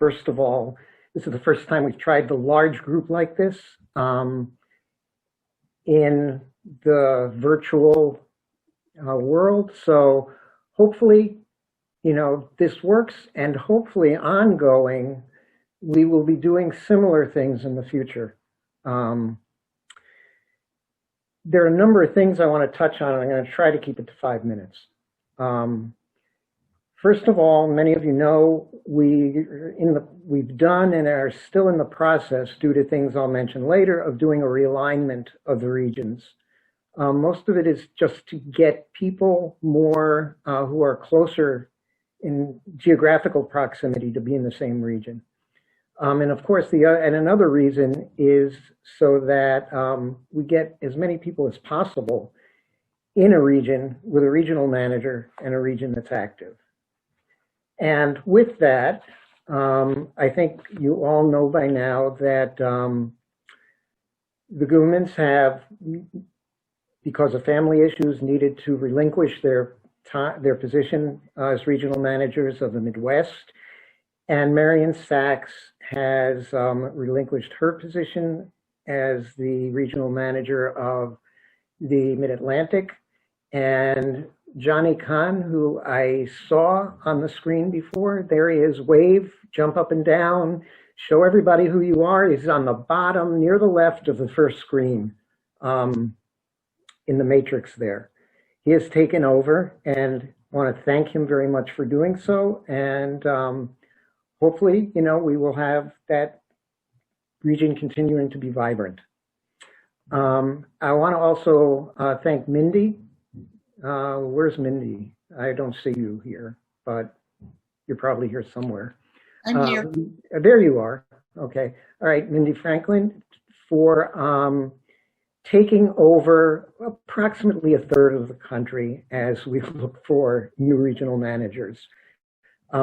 First of all, this is the first time we've tried the large group like this in the virtual world. So hopefully, this works, and hopefully ongoing, we will be doing similar things in the future. There are a number of things I want to touch on, and I'm going to try to keep it to 5 minutes. First of all, many of you know we've done and are still in the process, due to things I'll mention later, of doing a realignment of the regions. Most of it is just to get people more who are closer in geographical proximity to be in the same region. And of course, and another reason is so that we get as many people as possible in a region with a regional manager and a region that's active. And with that, I think you all know by now that the governments have, because of family issues, needed to relinquish their position as regional managers of the Midwest. And Marion Sachs has relinquished her position as the regional manager of the Mid-Atlantic. And Johnny Kahn, who I saw on the screen before, there he is, wave, jump up and down, show everybody who you are. He's on the bottom near the left of the first screen in the matrix there. He has taken over, and I want to thank him very much for doing so. And hopefully, we will have that region continuing to be vibrant. I want to also thank Mindy. Where's Mindy? I don't see you here, but you're probably here somewhere. I'm here. There you are. Okay. All right, Mindy Franklin, for taking over approximately a third of the country as we look for new regional managers.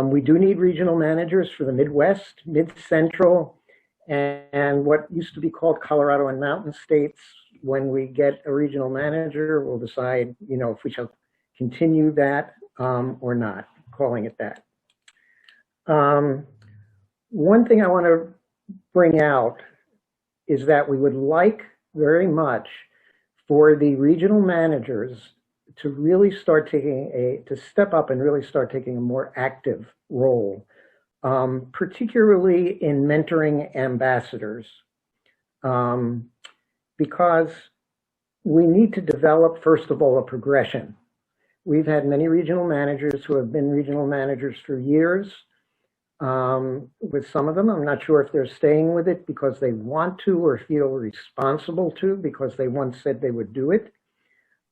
We do need regional managers for the Midwest, Mid-Central, and what used to be called Colorado and Mountain States. When we get a regional manager, we'll decide, if we shall continue that or not, calling it that. One thing I want to bring out is that we would like very much for the regional managers to really start to step up and really start taking a more active role, particularly in mentoring ambassadors. Because we need to develop, first of all, a progression. We've had many regional managers who have been regional managers for years. With some of them, I'm not sure if they're staying with it because they want to or feel responsible to, because they once said they would do it.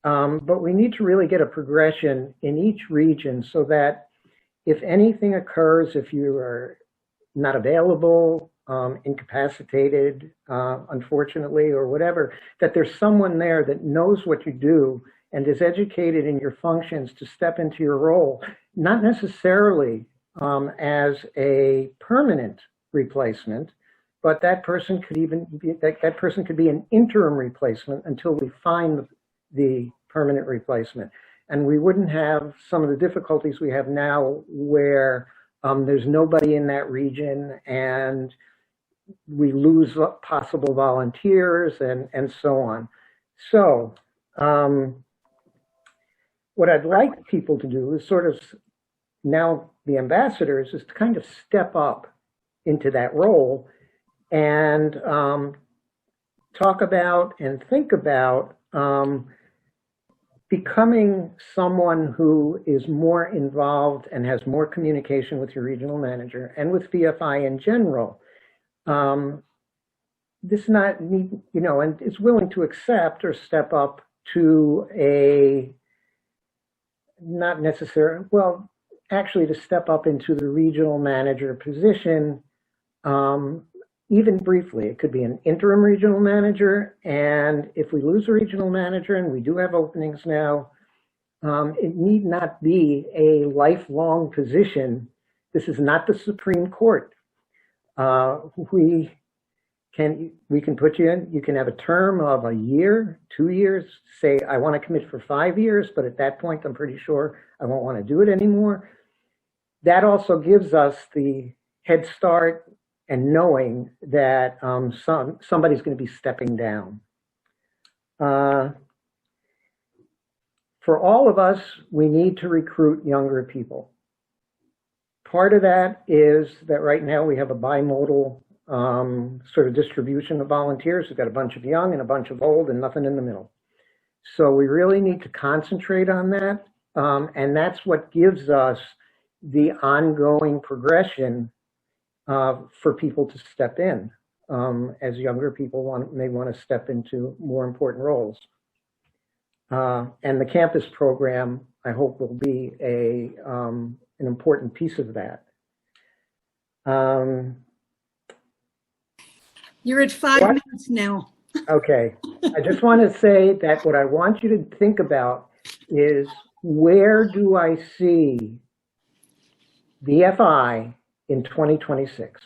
But we need to really get a progression in each region so that if anything occurs, if you are not available, incapacitated, unfortunately, or whatever, that there's someone there that knows what you do and is educated in your functions to step into your role, not necessarily as a permanent replacement, but that person could even be, that person could be an interim replacement until we find the permanent replacement. And we wouldn't have some of the difficulties we have now where there's nobody in that region and we lose possible volunteers and so on. So what I'd like people to do is sort of, now the ambassadors, is to kind of step up into that role and talk about and think about becoming someone who is more involved and has more communication with your regional manager and with VFI in general. This not need, and is willing to accept or step up to a, not necessarily, well, actually to step up into the regional manager position, even briefly. It could be an interim regional manager, and if we lose a regional manager, and we do have openings now, it need not be a lifelong position. This is not the Supreme Court. We can put you in, you can have a term of a year, 2 years, say, I want to commit for 5 years, but at that point, I'm pretty sure I won't want to do it anymore. That also gives us the head start and knowing that somebody's going to be stepping down. For all of us, we need to recruit younger people. Part of that is that right now we have a bimodal sort of distribution of volunteers. We've got a bunch of young and a bunch of old and nothing in the middle. So we really need to concentrate on that. And that's what gives us the ongoing progression for people to step in as younger people may want to step into more important roles. And the campus program, I hope, will be an important piece of that. You're at 5 minutes now. Okay. I just want to say that what I want you to think about is, where do I see VFI in 2026?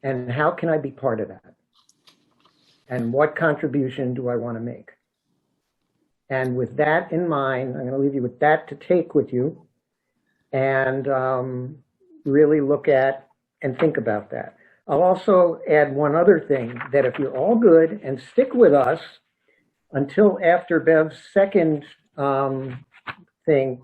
And how can I be part of that? And what contribution do I want to make? And with that in mind, I'm going to leave you with that to take with you and really look at and think about that. I'll also add one other thing, that if you're all good and stick with us until after Bev's second thing,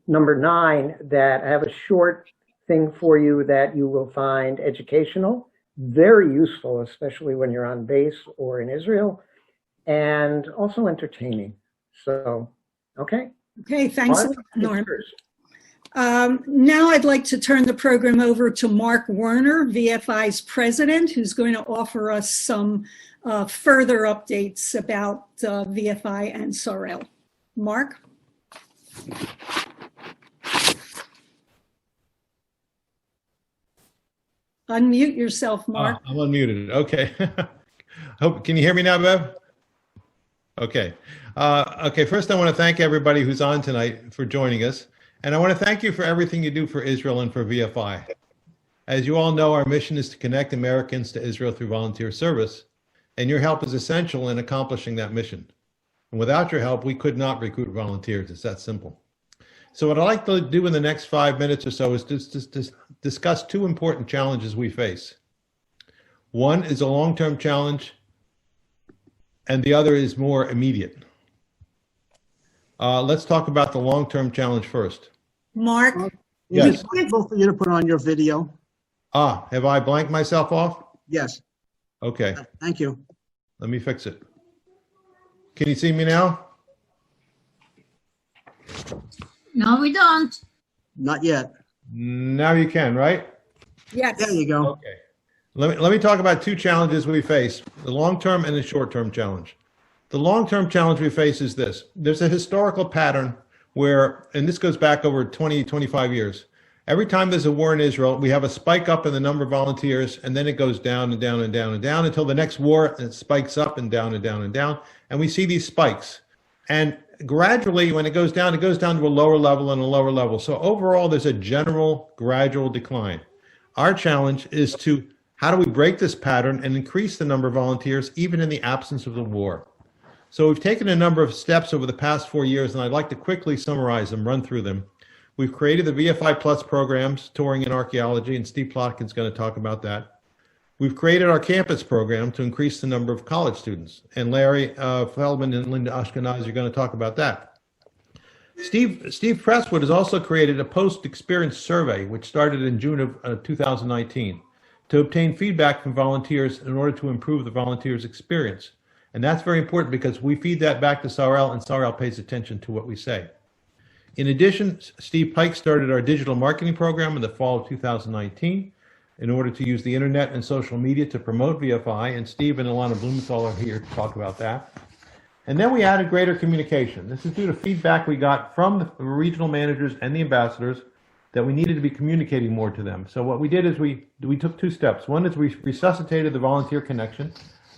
number 9, that I have a short thing for you that you will find educational, very useful, especially when you're on base or in Israel, and also entertaining. So, okay. Okay, thanks a lot, Norm. Now I'd like to turn the program over to Mark Werner, VFI's president, who's going to offer us some further updates about VFI and Sorel. Mark? Unmute yourself, Mark. I'm unmuted. Okay. Can you hear me now, Bev? Okay. Okay. First, I want to thank everybody who's on tonight for joining us. And I want to thank you for everything you do for Israel and for VFI. As you all know, our mission is to connect Americans to Israel through volunteer service, and your help is essential in accomplishing that mission. And without your help, we could not recruit volunteers. It's that simple. So what I'd like to do in the next 5 minutes or so is just discuss 2 important challenges we face. One is a long-term challenge, and the other is more immediate. Let's talk about the long-term challenge first. Mark? Yes. Is it possible for you to put on your video? Have I blanked myself off? Yes. Okay. Thank you. Let me fix it. Can you see me now? No, we don't. Not yet. Now you can, right? Yes. There you go. Okay. Let me talk about 2 challenges we face, the long-term and the short-term challenge. The long-term challenge we face is this. There's a historical pattern where, and this goes back over 20, 25 years. Every time there's a war in Israel, we have a spike up in the number of volunteers, and then it goes down and down and down and down until the next war, and it spikes up and down and down and down. And we see these spikes. And gradually, when it goes down to a lower level and a lower level. So overall, there's a general gradual decline. Our challenge is to, how do we break this pattern and increase the number of volunteers even in the absence of the war? So we've taken a number of steps over the past 4 years, and I'd like to quickly summarize them, run through them. We've created the VFI Plus programs, touring and archaeology, and Steve Plotkin's going to talk about that. We've created our campus program to increase the number of college students, and Larry Feldman and Linda Ashkenazi are going to talk about that. Steve Presswood has also created a post-experience survey, which started in June of 2019, to obtain feedback from volunteers in order to improve the volunteers' experience. And that's very important because we feed that back to Sorel, and Sorel pays attention to what we say. In addition, Steve Pike started our digital marketing program in the fall of 2019 in order to use the internet and social media to promote VFI, and Steve and Ilana Blumenthal are here to talk about that. And then we added greater communication. This is due to feedback we got from the regional managers and the ambassadors that we needed to be communicating more to them. So what we did is we took 2 steps. One is we resuscitated the volunteer connection.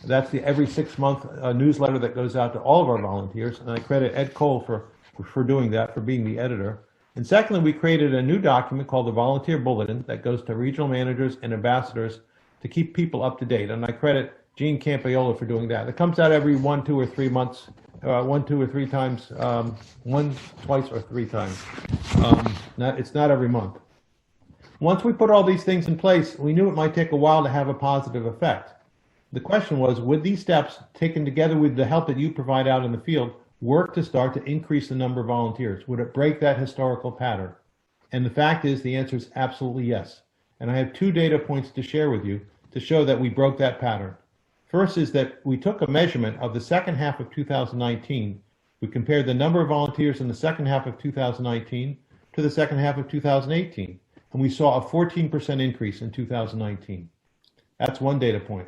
That's the every 6-month newsletter that goes out to all of our volunteers, and I credit Ed Cole for doing that, for being the editor. And secondly, we created a new document called the Volunteer Bulletin that goes to regional managers and ambassadors to keep people up to date, and I credit Gene Campaiola for doing that. It comes out every 1, 2, or 3 months, 1, 2, or 3 times, 1, twice, or 3 times. It's not every month. Once we put all these things in place, we knew it might take a while to have a positive effect. The question was, would these steps, taken together with the help that you provide out in the field, work to start to increase the number of volunteers? Would it break that historical pattern? And the fact is, the answer is absolutely yes. And I have 2 data points to share with you to show that we broke that pattern. First is that we took a measurement of the second half of 2019. We compared the number of volunteers in the second half of 2019 to the second half of 2018. And we saw a 14% increase in 2019. That's one data point.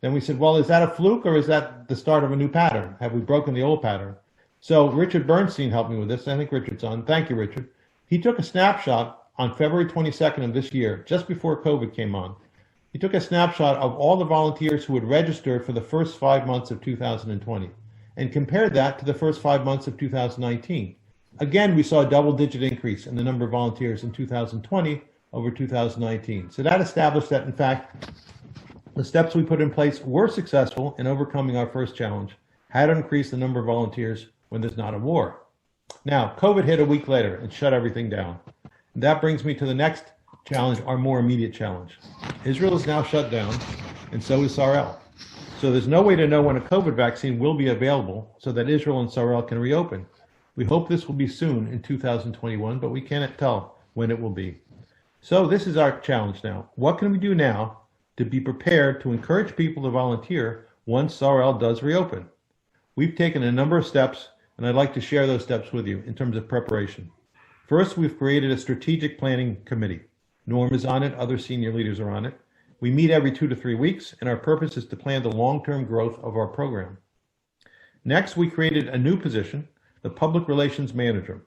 Then we said, well, is that a fluke or is that the start of a new pattern? Have we broken the old pattern? So Richard Bernstein helped me with this. I think Richard's on. Thank you, Richard. He took a snapshot on February 22nd of this year, just before COVID came on. He took a snapshot of all the volunteers who had registered for the first 5 months of 2020 and compared that to the first 5 months of 2019. Again, we saw a double-digit increase in the number of volunteers in 2020 over 2019. So that established that, in fact, the steps we put in place were successful in overcoming our first challenge, how to increase the number of volunteers when there's not a war. Now, COVID hit a week later and shut everything down. And that brings me to the next challenge, our more immediate challenge. Israel is now shut down, and so is Sarel. So there's no way to know when a COVID vaccine will be available so that Israel and Sarel can reopen. We hope this will be soon in 2021, but we cannot tell when it will be. So this is our challenge now. What can we do now to be prepared to encourage people to volunteer once Sarel does reopen? We've taken a number of steps, and I'd like to share those steps with you in terms of preparation. First, we've created a strategic planning committee. Norm is on it, other senior leaders are on it. We meet every 2 to 3 weeks, and our purpose is to plan the long-term growth of our program. Next, we created a new position, the Public Relations Manager.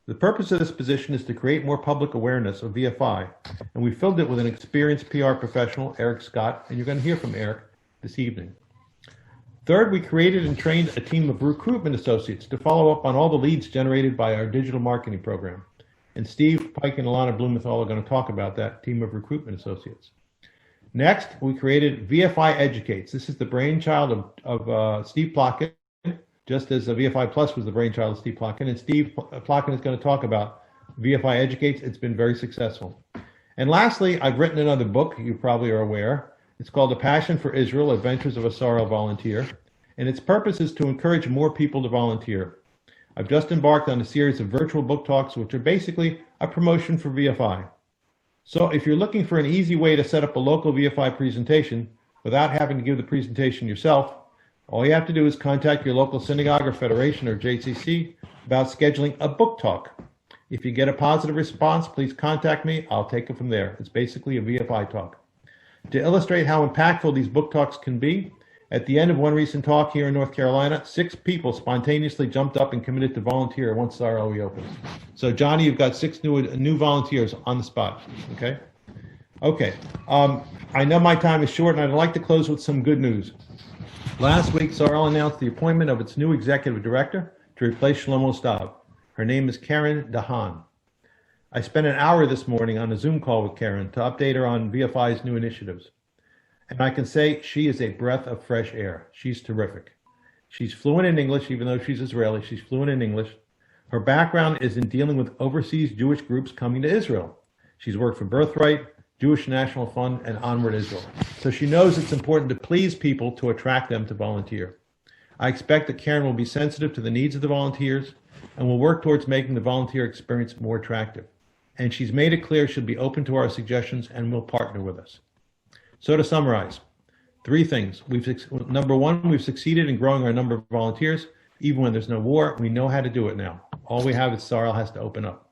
The purpose of this position is to create more public awareness of VFI, and we filled it with an experienced PR professional, Eric Scott, and you're going to hear from Eric this evening. Third, we created and trained a team of recruitment associates to follow up on all the leads generated by our digital marketing program. And Steve Pike and Alana Blumenthal are going to talk about that team of recruitment associates. Next, we created VFI Educates. This is the brainchild of Steve Plotkin, just as VFI Plus was the brainchild of Steve Plotkin. And Steve Plotkin is going to talk about VFI Educates. It's been very successful. And lastly, I've written another book, you probably are aware. It's called A Passion for Israel, Adventures of a Sarel Volunteer. And its purpose is to encourage more people to volunteer. I've just embarked on a series of virtual book talks, which are basically a promotion for VFI. So if you're looking for an easy way to set up a local VFI presentation without having to give the presentation yourself, all you have to do is contact your local synagogue or federation or JCC about scheduling a book talk. If you get a positive response, please contact me. I'll take it from there. It's basically a VFI talk. To illustrate how impactful these book talks can be, at the end of one recent talk here in North Carolina, 6 people spontaneously jumped up and committed to volunteer once Sarel reopens. So Johnny, you've got 6 new volunteers on the spot, okay? Okay, I know my time is short and I'd like to close with some good news. Last week, Sarel announced the appointment of its new executive director to replace Shlomo Stav. Her name is Karen Dahan. I spent an hour this morning on a Zoom call with Karen to update her on VFI's new initiatives. And I can say she is a breath of fresh air. She's terrific. She's fluent in English, even though she's Israeli. She's fluent in English. Her background is in dealing with overseas Jewish groups coming to Israel. She's worked for Birthright, Jewish National Fund, and Onward Israel. So she knows it's important to please people to attract them to volunteer. I expect that Karen will be sensitive to the needs of the volunteers and will work towards making the volunteer experience more attractive. And she's made it clear she'll be open to our suggestions and will partner with us. So to summarize, 3 things. Number 1, we've succeeded in growing our number of volunteers. Even when there's no war, we know how to do it now. All we have is Sarel has to open up.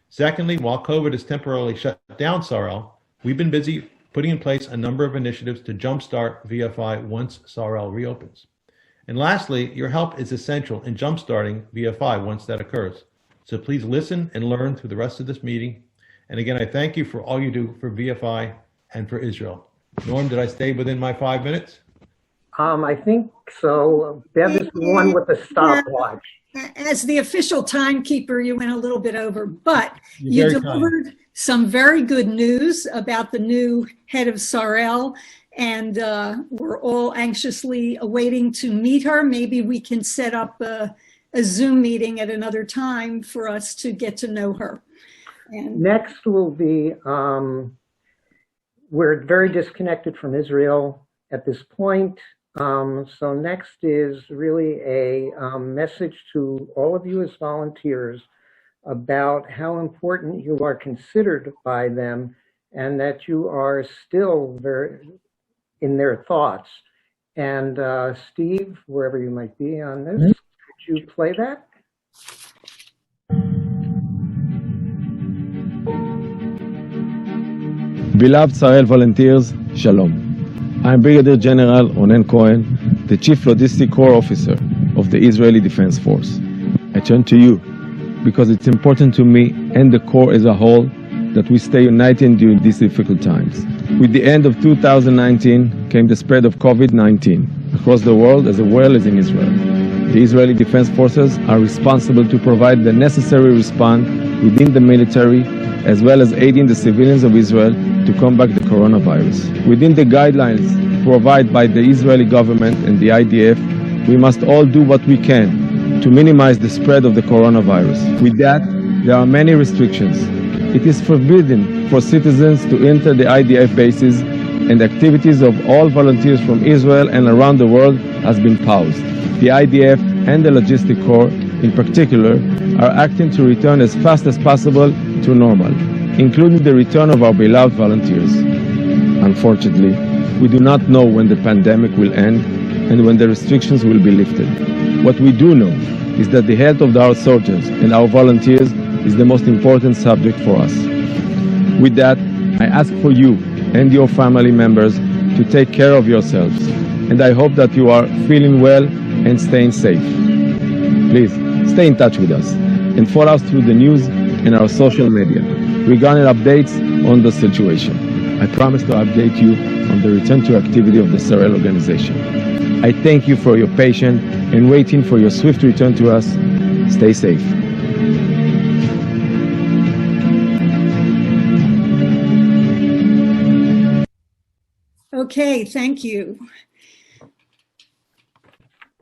Secondly, while COVID has temporarily shut down Sarel, we've been busy putting in place a number of initiatives to jumpstart VFI once Sarel reopens. And lastly, your help is essential in jumpstarting VFI once that occurs. So please listen and learn through the rest of this meeting. And again, I thank you for all you do for VFI and for Israel. Norm, did I stay within my 5 minutes? I think so. Bev is the one with the stopwatch. As the official timekeeper, you went a little bit over, but You're you very delivered some very good news about the new head of Sarel, and we're all anxiously awaiting to meet her. Maybe we can set up a Zoom meeting at another time for us to get to know her. And Next will be, we're very disconnected from Israel at this point. So next is really a message to all of you as volunteers about how important you are considered by them and that you are still very in their thoughts. And Steve, wherever you might be on this, could you play that? Beloved Sarel volunteers, Shalom. I'm Brigadier General Ronen Cohen, the Chief Logistic Corps Officer of the Israeli Defense Force. I turn to you because it's important to me and the Corps as a whole that we stay united during these difficult times. With the end of 2019 came the spread of COVID-19 across the world as well as in Israel. The Israeli Defense Forces are responsible to provide the necessary response within the military as well as aiding the civilians of Israel to combat the coronavirus. Within the guidelines provided by the Israeli government and the IDF, we must all do what we can to minimize the spread of the coronavirus. With that, there are many restrictions. It is forbidden for citizens to enter the IDF bases, and activities of all volunteers from Israel and around the world has been paused. The IDF and the Logistic Corps, in particular, are acting to return as fast as possible to normal, including the return of our beloved volunteers. Unfortunately, we do not know when the pandemic will end and when the restrictions will be lifted. What we do know is that the health of our soldiers and our volunteers is the most important subject for us. With that, I ask for you and your family members to take care of yourselves, and I hope that you are feeling well and staying safe. Please stay in touch with us and follow us through the news and our social media regarding updates on the situation. I promise to update you on the return to activity of the Sarel organization. I thank you for your patience and waiting for your swift return to us. Stay safe. okay, thank you.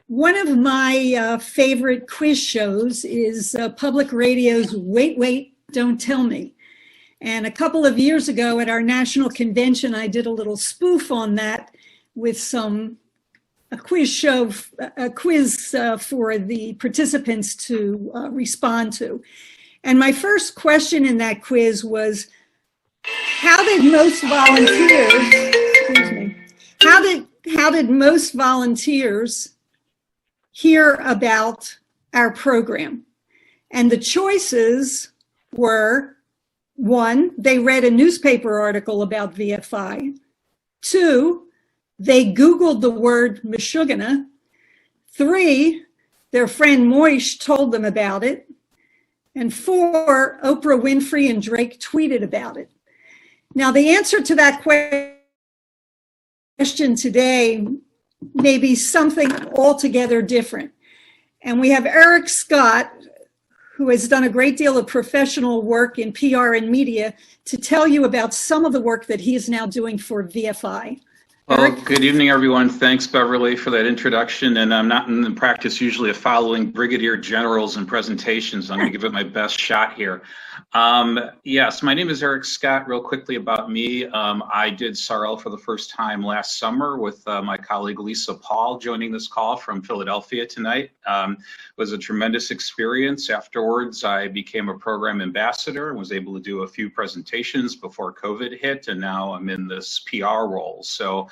One of my favorite quiz shows is public radio's Wait, Wait, Don't Tell Me. And a couple of years ago at our national convention, I did a little spoof on that with a quiz for the participants to respond to. And my first question in that quiz was, how did most volunteers, how did most volunteers hear about our program? And the choices were: 1, they read a newspaper article about VFI. 2, they Googled the word Meshuggah. 3, their friend Moish told them about it. And 4, Oprah Winfrey and Drake tweeted about it. Now, the answer to that question today may be something altogether different. And we have Eric Scott, who has done a great deal of professional work in PR and media, to tell you about some of the work that he is now doing for VFI. Well, good evening, everyone. Thanks, Beverly, for that introduction. And I'm not in the practice usually of following brigadier generals and presentations. I'm going to give it my best shot here. Yes, my name is Eric Scott. Real quickly about me, I did Sarel for the first time last summer with my colleague Lisa Paul joining this call from Philadelphia tonight. It was a tremendous experience. Afterwards, I became a program ambassador and was able to do a few presentations before COVID hit, and now I'm in this PR role. So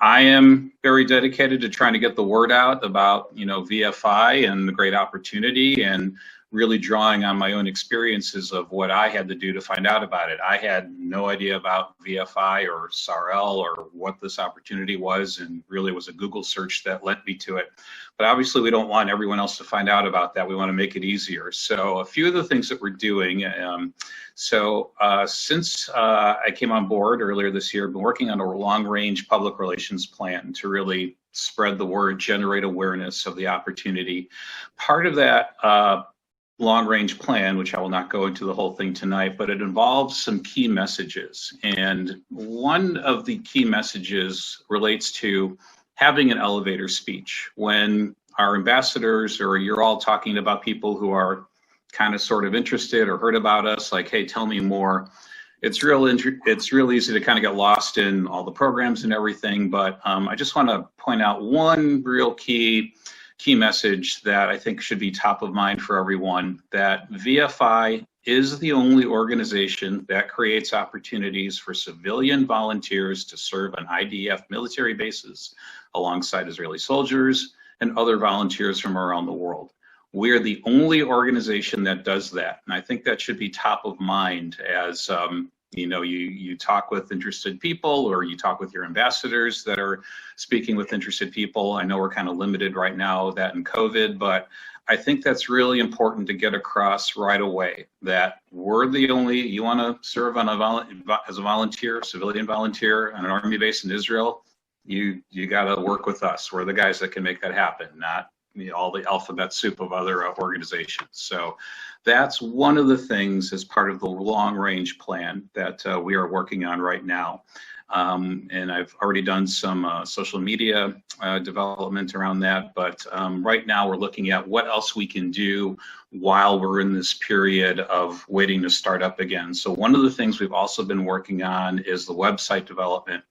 I am very dedicated to trying to get the word out about, VFI and the great opportunity, and really drawing on my own experiences of what I had to do to find out about it. I had no idea about VFI or Sarel or what this opportunity was, and really it was a Google search that led me to it. But obviously we don't want everyone else to find out about that. We want to make it easier. So a few of the things that we're doing. Since I came on board earlier this year, I've been working on a long-range public relations plan to really spread the word, generate awareness of the opportunity. Part of that long-range plan, which I will not go into the whole thing tonight, but it involves some key messages. And one of the key messages relates to having an elevator speech. When our ambassadors, or you're all talking about people who are kind of sort of interested or heard about us, like, hey, tell me more. It's real easy to kind of get lost in all the programs and everything, but I just want to point out one real key message that I think should be top of mind for everyone, that VFI is the only organization that creates opportunities for civilian volunteers to serve on IDF military bases alongside Israeli soldiers and other volunteers from around the world. We're the only organization that does that. And I think that should be top of mind as you talk with interested people, or you talk with your ambassadors that are speaking with interested people. I know we're kind of limited right now that in COVID, but I think that's really important to get across right away, that we're the only, you want to serve on as a volunteer, civilian volunteer on an army base in Israel, you got to work with us. We're the guys that can make that happen, not all the alphabet soup of other organizations. So that's one of the things as part of the long range plan that we are working on right now. And I've already done some social media development around that, but right now we're looking at what else we can do while we're in this period of waiting to start up again. So one of the things we've also been working on is the website development.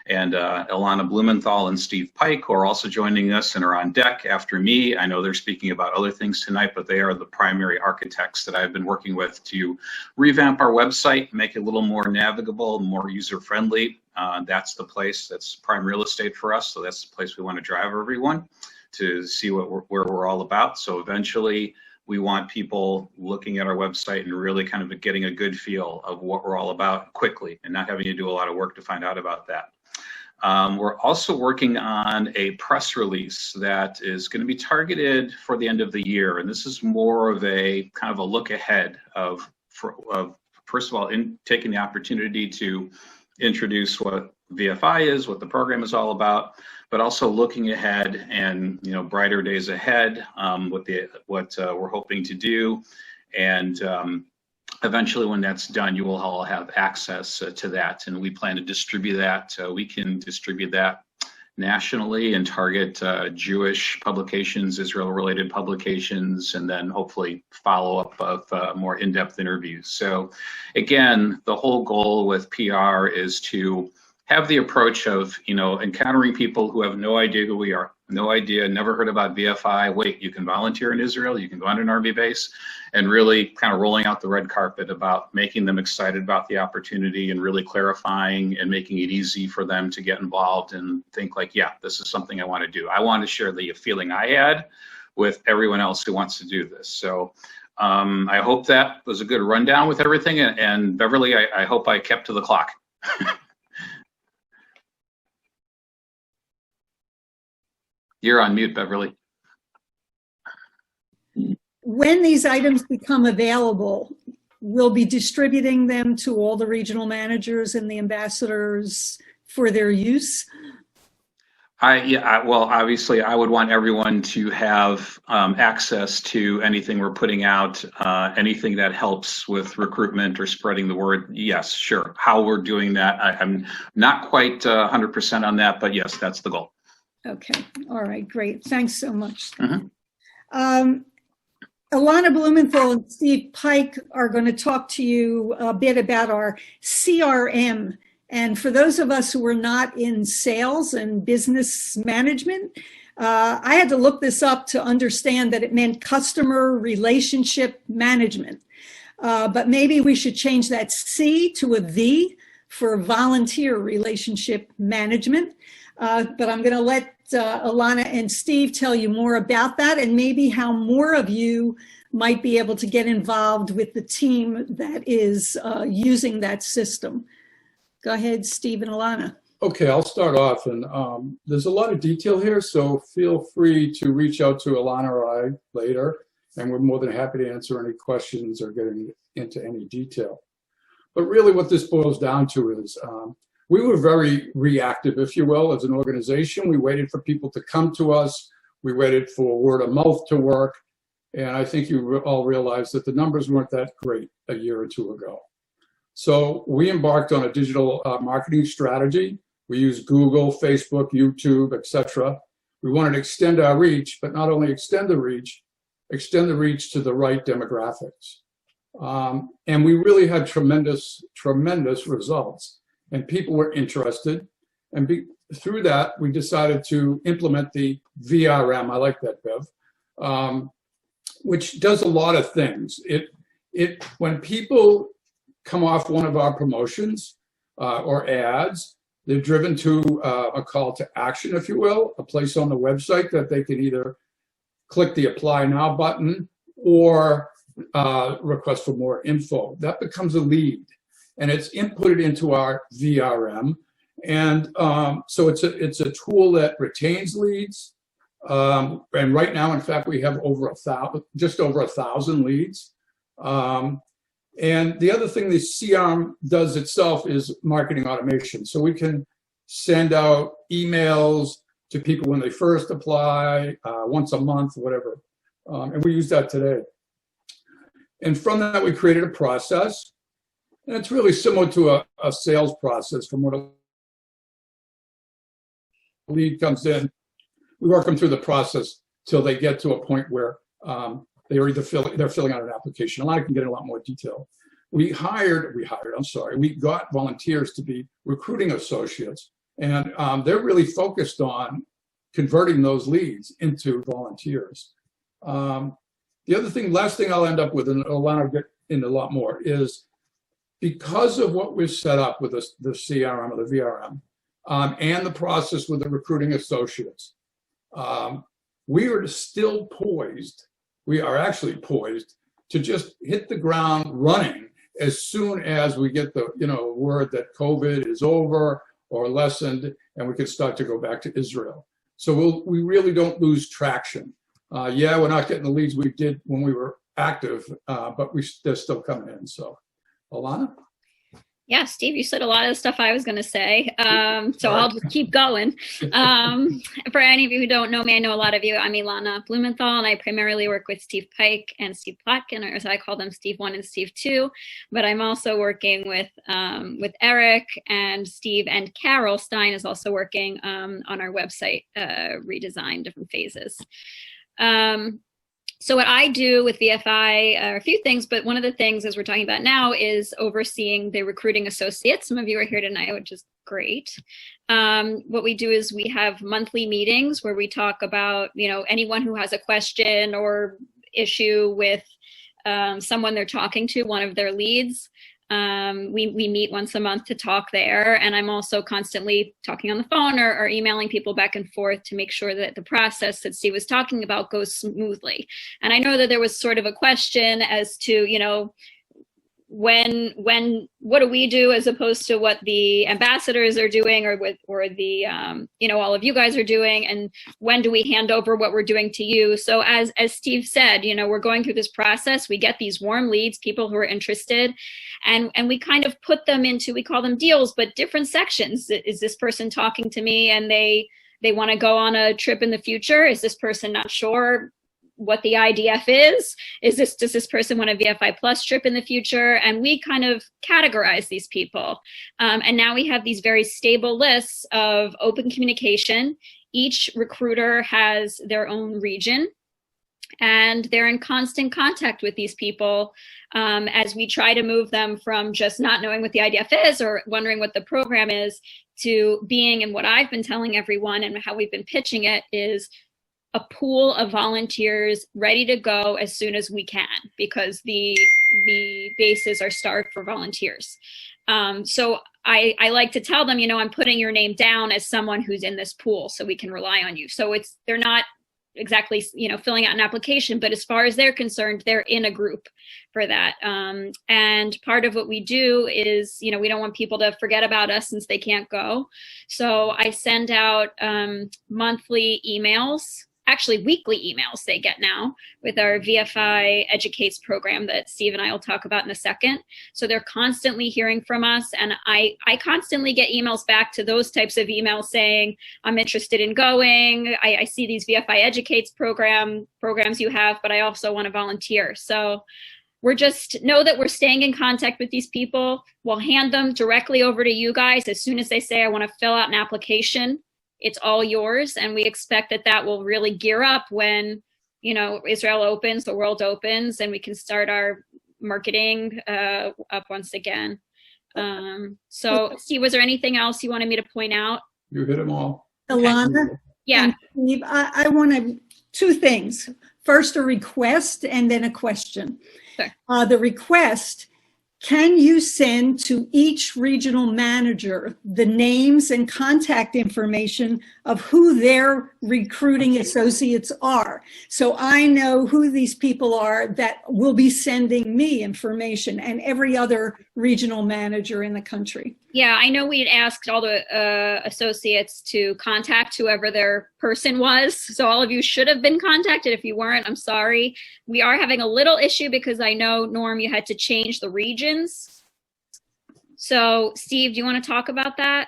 And Ilana Blumenthal and Steve Pike, who are also joining us and are on deck after me. I know they're speaking about other things tonight, but they are the primary architects that I've been working with to revamp our website, make it a little more navigable, more user-friendly. That's the place, that's prime real estate for us. So that's the place we want to drive everyone to see where we're all about. So eventually we want people looking at our website and really kind of getting a good feel of what we're all about quickly and not having to do a lot of work to find out about that. We're also working on a press release that is going to be targeted for the end of the year. And this is more of a kind of a look ahead of first of all, taking the opportunity to introduce what VFI is, what the program is all about, but also looking ahead and brighter days ahead, what we're hoping to do, and eventually when that's done, you will all have access to that, and we plan to distribute that. We can distribute that nationally and target Jewish publications, Israel-related publications, and then hopefully follow up with more in-depth interviews. So again, the whole goal with PR is to have the approach of, encountering people who have no idea who we are, no idea, never heard about VFI. Wait, you can volunteer in Israel, you can go on an army base, and really kind of rolling out the red carpet about making them excited about the opportunity and really clarifying and making it easy for them to get involved and think like, yeah, this is something I want to do. I want to share the feeling I had with everyone else who wants to do this. So I hope that was a good rundown with everything. And Beverly, I hope I kept to the clock. You're on mute, Beverly. When these items become available, we'll be distributing them to all the regional managers and the ambassadors for their use. Well, obviously, I would want everyone to have access to anything we're putting out, anything that helps with recruitment or spreading the word. Yes, sure. How we're doing that, I'm not quite 100% on that, but yes, that's the goal. Okay. All right. Great. Thanks so much. Mm-hmm. Ilana Blumenthal and Steve Pike are going to talk to you a bit about our CRM. And for those of us who are not in sales and business management, I had to look this up to understand that it meant customer relationship management. But maybe we should change that C to a V for volunteer relationship management. But I'm going to let Ilana and Steve tell you more about that and maybe how more of you might be able to get involved with the team that is using that system. Go ahead, Steve and Ilana. Okay, I'll start off. And there's a lot of detail here, so feel free to reach out to Ilana or I later, and we're more than happy to answer any questions or get into any detail. But really what this boils down to is we were very reactive, if you will, as an organization. We waited for people to come to us. We waited for word of mouth to work. And I think you all realize that the numbers weren't that great a year or two ago. So we embarked on a digital marketing strategy. We used Google, Facebook, YouTube, etc. We wanted to extend our reach, but not only extend the reach, extend the reach to the right demographics. And we really had tremendous results, and people were interested. And through that, we decided to implement the VRM. I like that, Bev, which does a lot of things. When people come off one of our promotions or ads, they're driven to a call to action, if you will, a place on the website that they can either click the Apply Now button or request for more info. That becomes a lead, and it's inputted into our VRM. And so it's a tool that retains leads. And right now, in fact, we have just over 1,000 leads. And the other thing the CRM does itself is marketing automation. So we can send out emails to people when they first apply, once a month, whatever. And we use that today. And from that, we created a process. And it's really similar to a sales process. From what a lead comes in, we work them through the process till they get to a point where they're filling out an application. I can get in a lot more detail. We got volunteers to be recruiting associates, and they're really focused on converting those leads into volunteers. Last thing I'll end up with, and Alana will get into a lot more, is because of what we've set up with the CRM or the VRM and the process with the recruiting associates, we are still poised. We are actually poised to just hit the ground running as soon as we get the word that COVID is over or lessened, and we can start to go back to Israel. So we really don't lose traction. Yeah, we're not getting the leads we did when we were active, but they're still coming in. So, Alana? Yeah, Steve, you said a lot of the stuff I was going to say, so I'll just keep going. For any of you who don't know me, I know a lot of you. I'm Ilana Blumenthal, and I primarily work with Steve Pike and Steve Plotkin, or as I call them, Steve 1 and Steve 2. But I'm also working with Eric, and Steve and Carol Stein is also working on our website redesign, different phases. So what I do with VFI are a few things, but one of the things, as we're talking about now, is overseeing the recruiting associates. Some of you are here tonight, which is great. What we do is we have monthly meetings where we talk about, anyone who has a question or issue with someone they're talking to, one of their leads. We meet once a month to talk there, and I'm also constantly talking on the phone or emailing people back and forth to make sure that the process that Steve was talking about goes smoothly. And I know that there was sort of a question as to, what do we do as opposed to what the ambassadors are doing or the all of you guys are doing, and when do we hand over what we're doing to you? So as Steve said, we're going through this process. We get these warm leads, people who are interested, and we kind of put them into, we call them deals, but different sections. Is this person talking to me and they want to go on a trip in the future? Is this person not sure what the IDF is? Does this person want a VFI Plus trip in the future? And we kind of categorize these people. And now we have these very stable lists of open communication. Each recruiter has their own region, and they're in constant contact with these people as we try to move them from just not knowing what the IDF is or wondering what the program is to being, and what I've been telling everyone and how we've been pitching it is a pool of volunteers ready to go as soon as we can, because the bases are starved for volunteers. So I like to tell them, I'm putting your name down as someone who's in this pool so we can rely on you. So they're not exactly, filling out an application, but as far as they're concerned, they're in a group for that. And part of what we do is, we don't want people to forget about us since they can't go. So I send out monthly emails, actually weekly emails they get now with our VFI Educates program that Steve and I will talk about in a second. So they're constantly hearing from us, and I constantly get emails back to those types of emails saying, I'm interested in going, I see these VFI Educates programs you have, but I also want to volunteer. So we're just know that we're staying in contact with these people. We'll hand them directly over to you guys as soon as they say, I want to fill out an application. It's all yours, and we expect that will really gear up when you know, Israel opens, the world opens, and we can start our marketing up once again. So Steve, was there anything else you wanted me to point out? You hit them all. Ilana? Yeah. And Steve, I want two things. First, a request and then a question. Sure. The request, can you send to each regional manager the names and contact information of who their recruiting associates are? So I know who these people are that will be sending me information, and every other regional manager in the country. Yeah, I know we'd asked all the associates to contact whoever their person was. So all of you should have been contacted. If you weren't, I'm sorry. We are having a little issue because I know, Norm, you had to change the regions. So Steve, do you want to talk about that?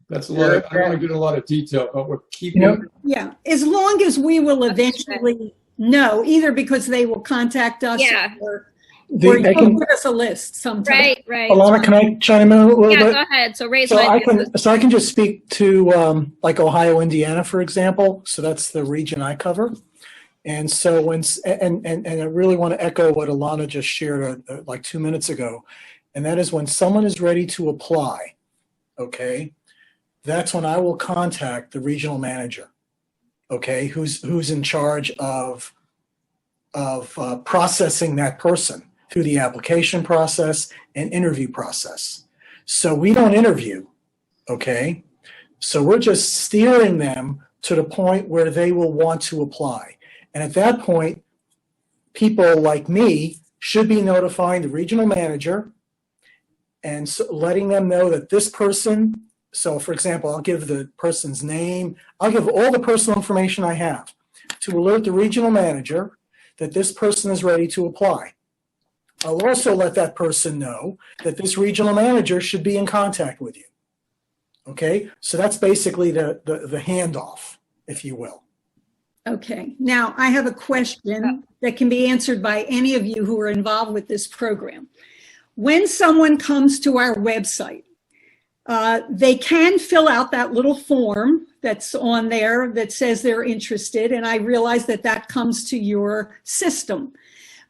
That's a lot. I don't want to get a lot of detail, but we're keeping. Yeah, as long as we will eventually know, either because they will contact us, Yeah. or you'll give us a list sometime. Right, right. Alana, can I chime in a little Yeah, bit? go ahead. So raise So my I hand. can just speak to like Ohio, Indiana, for example. So that's the region I cover. And so when and I really want to echo what Alana just shared like 2 minutes ago, and that is when someone is ready to apply, okay, that's when I will contact the regional manager, okay, who's in charge of processing that person through the application process and interview process. So we don't interview, okay? So we're just steering them to the point where they will want to apply. And at that point, people like me should be notifying the regional manager and so letting them know that this person, so for example, I'll give the person's name, I'll give all the personal information I have to alert the regional manager that this person is ready to apply. I'll also let that person know that this regional manager should be in contact with you. Okay, so that's basically the handoff, if you will. Okay, now I have a question that can be answered by any of you who are involved with this program. When someone comes to our website, they can fill out that little form that's on there that says they're interested, and I realize that that comes to your system.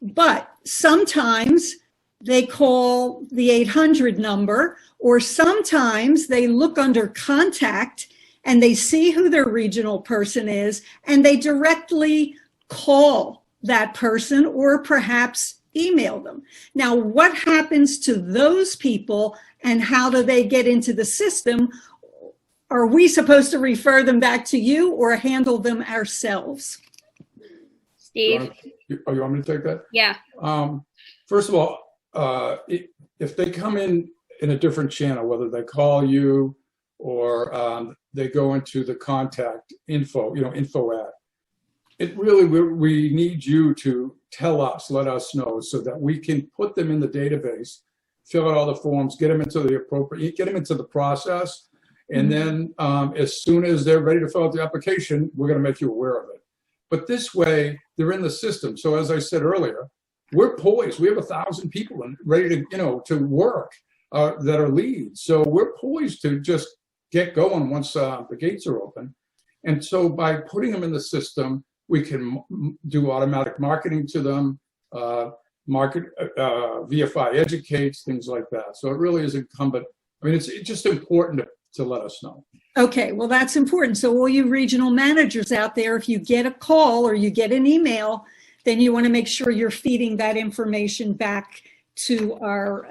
But sometimes they call the 800 number, or sometimes they look under contact and they see who their regional person is, and they directly call that person or perhaps email them. Now, what happens to those people and how do they get into the system? Are we supposed to refer them back to you or handle them ourselves? Steve? You want me to take that? Yeah. First of all, if they come in a different channel, whether they call you or they go into the contact info, info at, it really, we need you to tell us, let us know so that we can put them in the database, fill out all the forms, get them into the process. And then as soon as they're ready to fill out the application, we're going to make you aware of it. But this way, they're in the system. So as I said earlier, we're poised. We have 1,000 people ready to, to work that are leads. So we're poised to just get going once the gates are open. And so by putting them in the system, we can do automatic marketing to them, VFI educates, things like that. So it really is incumbent. I mean, it's just important to let us know. Okay, well, that's important. So all you regional managers out there, if you get a call or you get an email, then you want to make sure you're feeding that information back to our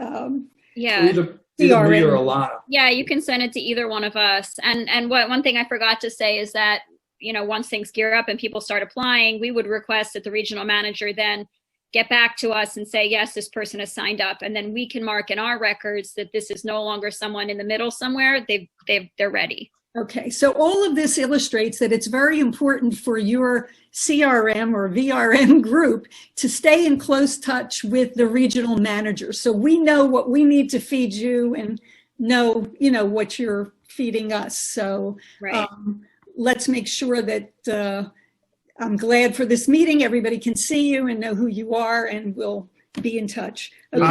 Either me or Alana. Yeah, you can send it to either one of us. And one thing I forgot to say is that, once things gear up and people start applying, we would request that the regional manager then get back to us and say, yes, this person has signed up. And then we can mark in our records that this is no longer someone in the middle somewhere. They're ready. Okay, so all of this illustrates that it's very important for your CRM or VRM group to stay in close touch with the regional manager. So we know what we need to feed you and know, what you're feeding us. So right. Let's make sure that I'm glad for this meeting. Everybody can see you and know who you are, and we'll be in touch. Okay.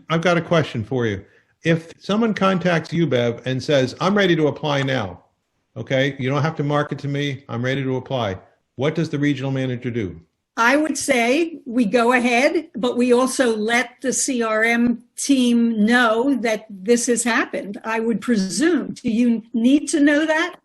I've got a question for you. If someone contacts you, Bev, and says, I'm ready to apply now, okay? You don't have to market to me. I'm ready to apply. What does the regional manager do? I would say we go ahead, but we also let the CRM team know that this has happened. I would presume. Do you need to know that,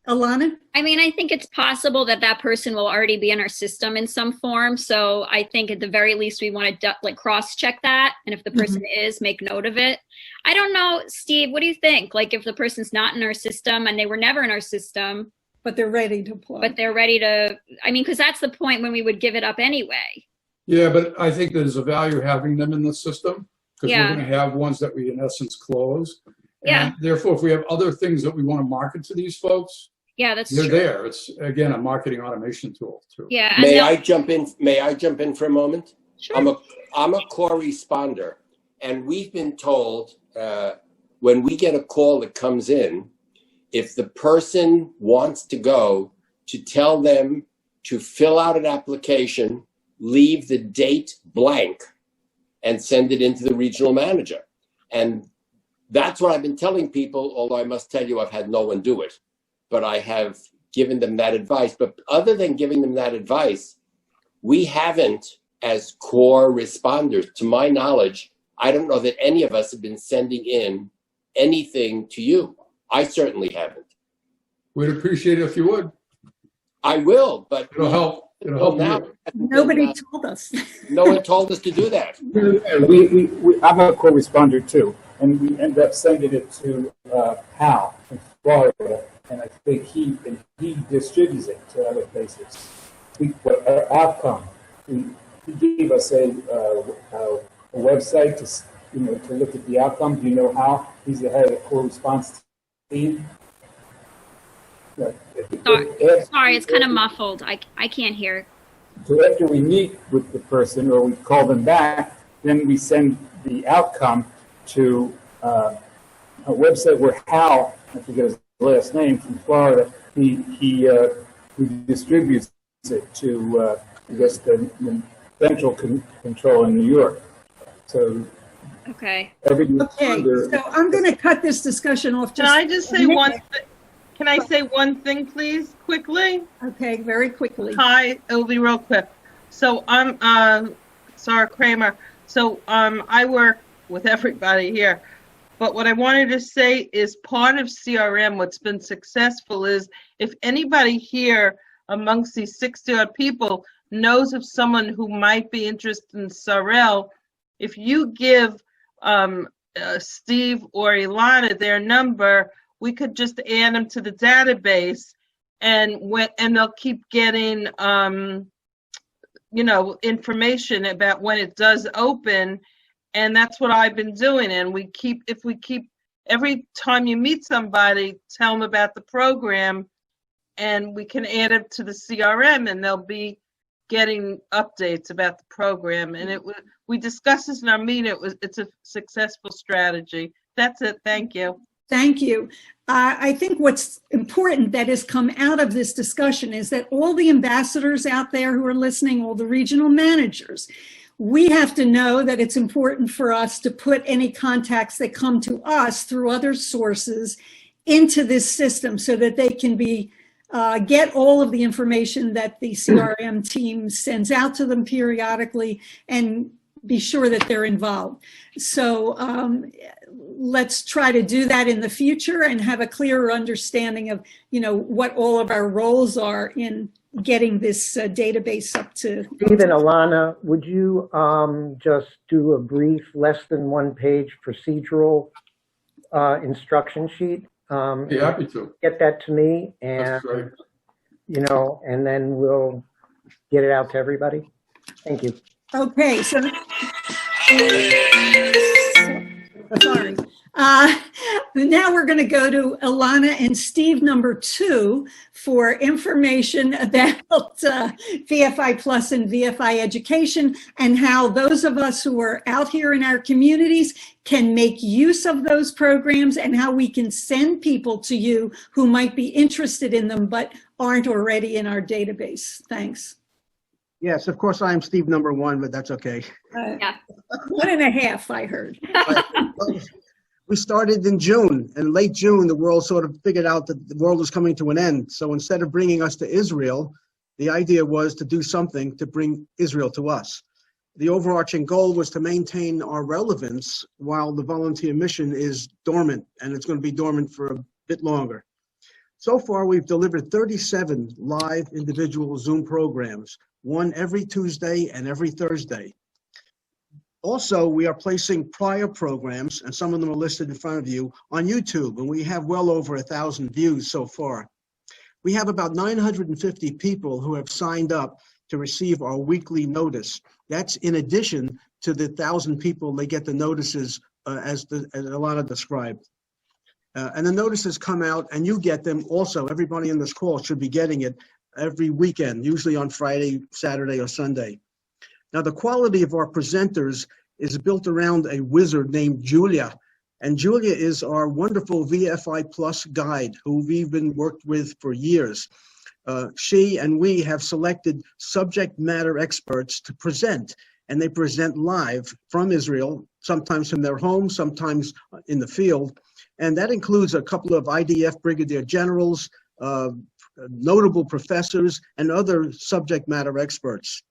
Alana? I mean, I think it's possible that that person will already be in our system in some form. So I think at the very least, we want to like cross-check that. And if the person is, make note of it. I don't know, Steve, what do you think? Like if the person's not in our system and they were never in our system, but they're ready to apply. But they're ready to, I mean, because that's the point when we would give it up anyway. Yeah, but I think there's a value having them in the system because we're going to have ones that we in essence close. And therefore, if we have other things that we want to market to these folks, that's they're true. there. It's again a marketing automation tool too. Yeah. May I jump in? May I jump in for a moment? Sure. I'm a core responder, and we've been told when we get a call that comes in, if the person wants to go, to tell them to fill out an application, leave the date blank, and send it into the regional manager. And that's what I've been telling people, although I must tell you I've had no one do it. But I have given them that advice. But other than giving them that advice, we haven't, as core responders, to my knowledge, I don't know that any of us have been sending in anything to you. I certainly haven't. We'd appreciate it if you would. I will, but it'll help. It'll help now. Nobody told us. No one told us to do that. I'm a core responder too, and we end up sending it to Hal in Florida, and I think he distributes it to other places. Our outcome, he gave us a website to look at the outcome. Do you know how? He's the head of the core response team. Sorry, it's kind of muffled. I can't hear. So after we meet with the person or we call them back, then we send the outcome to a website where Hal, I forget his last name, from Florida, he distributes it to, I guess, the central control in New York. So okay. So I'm going to cut this discussion off. Can I just say one thing? Can I say one thing, please, quickly? Okay, very quickly. Hi, it'll be real quick. So I'm Sarah Kramer. So I work with everybody here. But what I wanted to say is part of CRM, what's been successful is if anybody here amongst these 60-odd people knows of someone who might be interested in Sorrel, if you give Steve or Ilana their number, we could just add them to the database, and they'll keep getting, information about when it does open, and that's what I've been doing. And if we keep every time you meet somebody, tell them about the program, and we can add it to the CRM, and they'll be getting updates about the program. And we discussed this in our meeting. It's a successful strategy. That's it. Thank you. Thank you. I think what's important that has come out of this discussion is that all the ambassadors out there who are listening, all the regional managers, we have to know that it's important for us to put any contacts that come to us through other sources into this system so that they can get all of the information that the CRM team sends out to them periodically and be sure that they're involved. So let's try to do that in the future and have a clearer understanding of, what all of our roles are in getting this database up to. Steve and Alana, would you just do a brief, less than one-page procedural instruction sheet? Be happy to. Get that to me, and That's great. and then we'll get it out to everybody. Thank you. Okay, so sorry. Now we're going to go to Ilana and Steve #2 for information about VFI Plus and VFI education and how those of us who are out here in our communities can make use of those programs and how we can send people to you who might be interested in them but aren't already in our database. Thanks. Yes, of course, I am Steve #1, but that's okay. 1.5, I heard. We started in June, and late June, the world sort of figured out that the world was coming to an end. So instead of bringing us to Israel, The idea was to do something to bring Israel to us. The overarching goal was to maintain our relevance while the volunteer mission is dormant, and it's going to be dormant for a bit longer. So far, we've delivered 37 live individual Zoom programs, one every Tuesday and every Thursday. Also, we are placing prior programs, and some of them are listed in front of you, on YouTube, and we have well over 1,000 views so far. We have about 950 people who have signed up to receive our weekly notice. That's in addition to the 1,000 people they get the notices as Ilana described. And the notices come out and you get them also. Everybody in this call should be getting it every weekend, usually on Friday, Saturday, or Sunday. Now, the quality of our presenters is built around a wizard named Julia. And Julia is our wonderful VFI Plus guide who we've been worked with for years. She and we have selected subject matter experts to present, and they present live from Israel, sometimes from their home, sometimes in the field. And that includes a couple of IDF brigadier generals, notable professors, and other subject matter experts.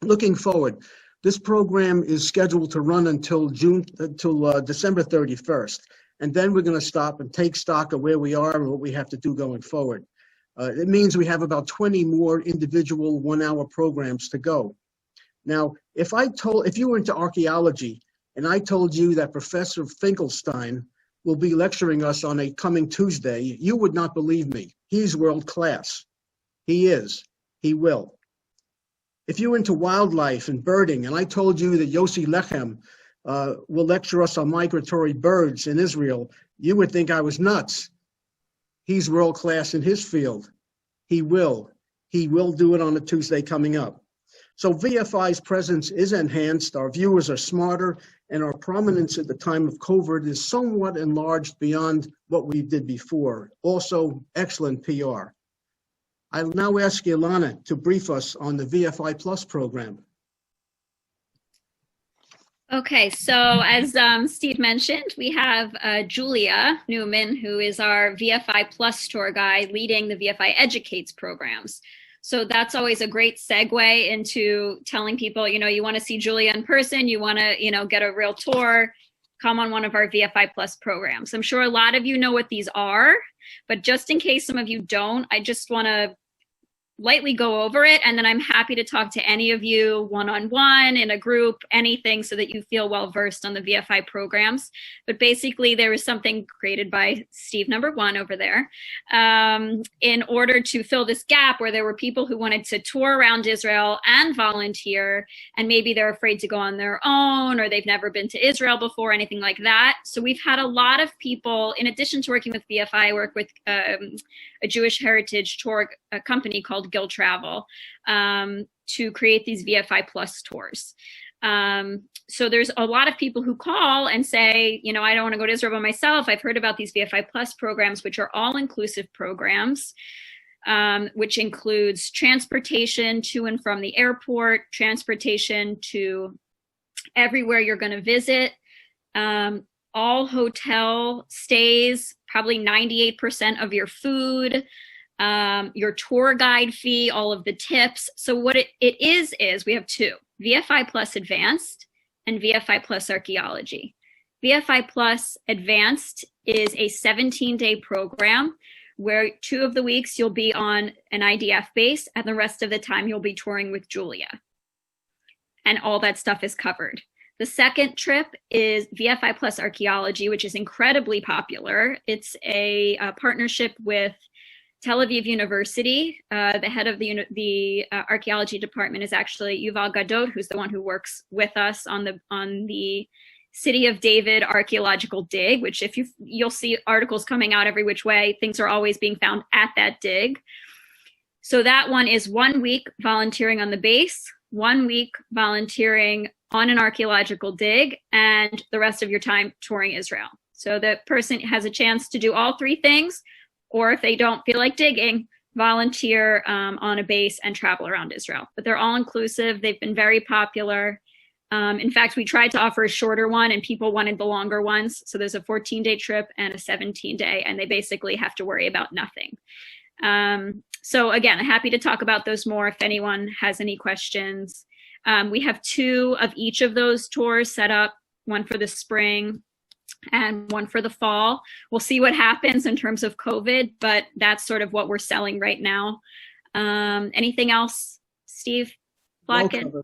Looking forward, this program is scheduled to run until December 31st. And then we're going to stop and take stock of where we are and what we have to do going forward. It means we have about 20 more individual one-hour programs to go. Now, if you were into archaeology and I told you that Professor Finkelstein will be lecturing us on a coming Tuesday, you would not believe me. He's world class. He is. He will. If you're into wildlife and birding, and I told you that Yossi Lechem will lecture us on migratory birds in Israel, you would think I was nuts. He's world class in his field. He will. He will do it on a Tuesday coming up. So VFI's presence is enhanced, our viewers are smarter, and our prominence at the time of COVID is somewhat enlarged beyond what we did before. Also, excellent PR. I'll now ask Ilana to brief us on the VFI Plus program. Okay, so as Steve mentioned, we have Julia Newman, who is our VFI Plus tour guide leading the VFI Educates programs. So that's always a great segue into telling people, you want to see Julia in person, you want to, get a real tour, come on one of our VFI Plus programs. I'm sure a lot of you know what these are, but just in case some of you don't, I just want to lightly go over it, and then I'm happy to talk to any of you one-on-one, in a group, anything, so that you feel well-versed on the VFI programs. But basically, there was something created by Steve number 1 over there in order to fill this gap where there were people who wanted to tour around Israel and volunteer, and maybe they're afraid to go on their own, or they've never been to Israel before, anything like that. So we've had a lot of people, in addition to working with VFI, I work with a Jewish heritage tour company called Guild Travel to create these VFI Plus tours. So there's a lot of people who call and say, I don't want to go to Israel by myself. I've heard about these VFI Plus programs, which are all-inclusive programs, which includes transportation to and from the airport, transportation to everywhere you're going to visit, all hotel stays, probably 98% of your food, your tour guide fee, all of the tips. So what it is we have 2, VFI Plus Advanced and VFI Plus Archaeology. VFI Plus Advanced is a 17-day program where 2 of the weeks you'll be on an IDF base, and the rest of the time you'll be touring with Julia. And all that stuff is covered. The second trip is VFI Plus Archaeology, which is incredibly popular. It's a partnership with Tel Aviv University. The head of the archaeology department is actually Yuval Gadot, who's the one who works with us on the City of David archaeological dig, which you'll see articles coming out every which way. Things are always being found at that dig. So that one is 1 week volunteering on the base, 1 week volunteering on an archaeological dig, and the rest of your time touring Israel. So the person has a chance to do all 3 things, or if they don't feel like digging, volunteer on a base and travel around Israel. But they're all inclusive. They've been very popular. In fact, we tried to offer a shorter one and people wanted the longer ones. So there's a 14-day trip and a 17-day, and they basically have to worry about nothing. So again, happy to talk about those more if anyone has any questions. We have 2 of each of those tours set up, one for the spring and one for the fall. We'll see what happens in terms of COVID, but that's sort of what we're selling right now. Anything else, Steve Plotkin?